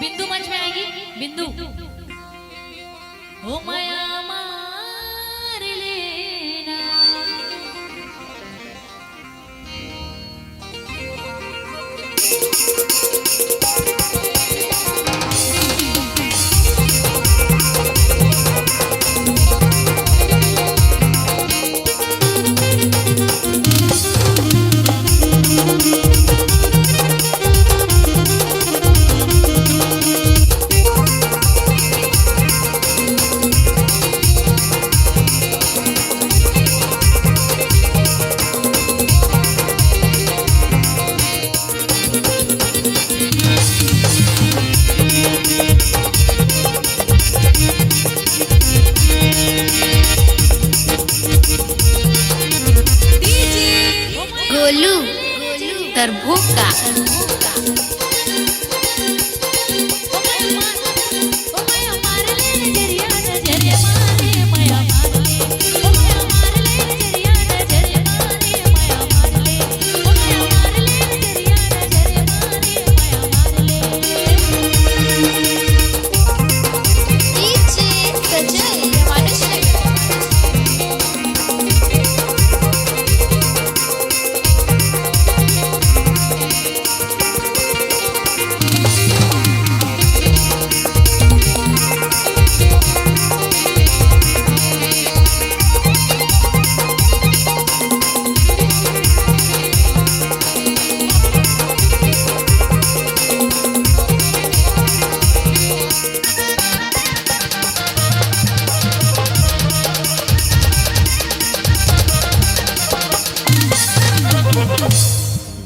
बिंदु मंच में आएगी। बिंदु ओ माया मार लेना। गोलू तरभोका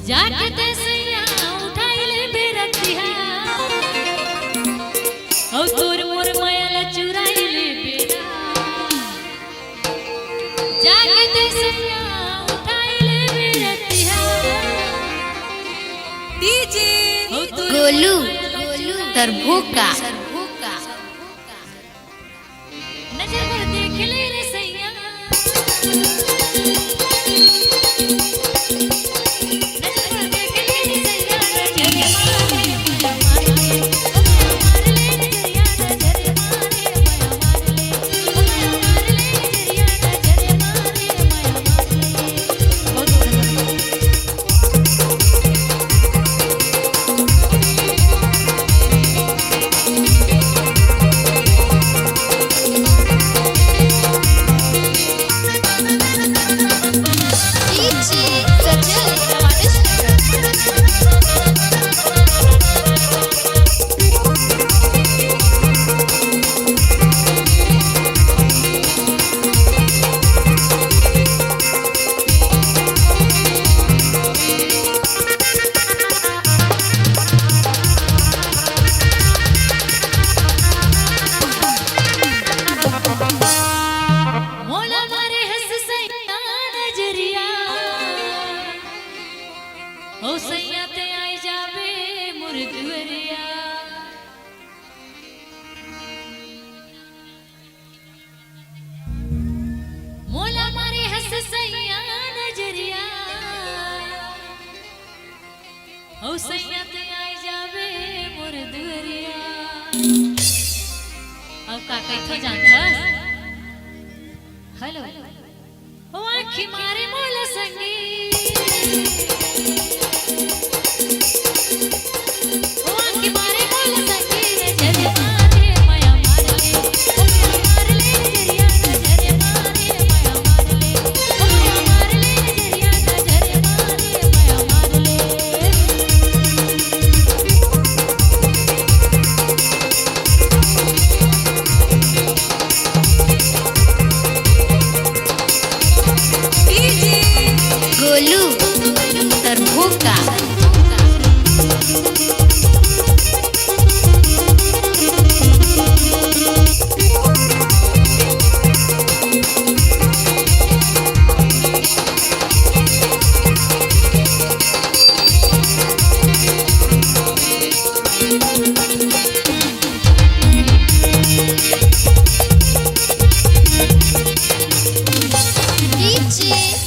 जाके ते सैया उठाई ले बेरतिहा औ तोर मोर माया चुराई ले बेरा। जाके ते सैया उठाई ले बेरतिहा डीजे गोलू तरभोका नजर पर देख ले रे सैया। ओ सैया ते आई जावे मुर्दुरिया। मोला मारे हंस सैया नजरिया। ओ सैया ते आई जावे मुर्दुरिया। अब का कथो जानता हेलो ओ आँखी मारे मोला संगी। गोलू तरभोका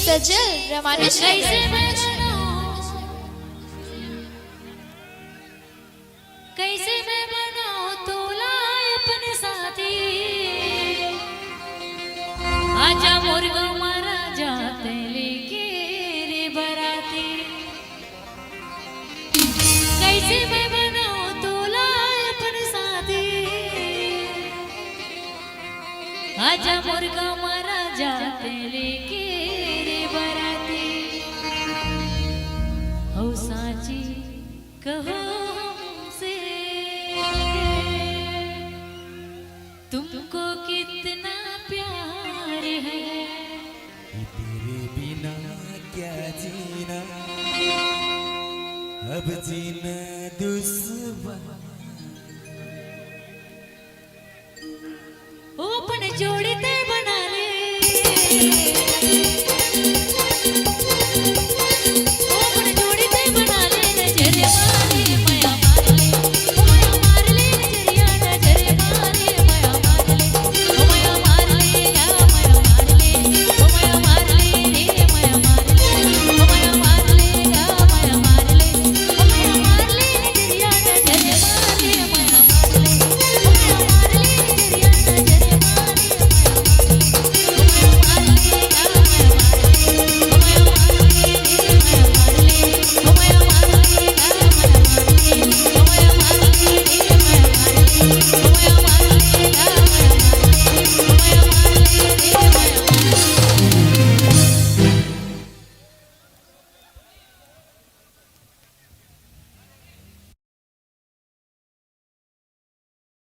सजल रमानिश कैसे मैं बराती कैसे मैं बनाऊं तोला अपन साथी आजा मुर्गा मारा जाते लेके रे बराती हो साची कहो हमसे तुमको कितना प्यार है तेरे बिना क्या जीना अब जीना दुश्वार ओ पण जोड़ी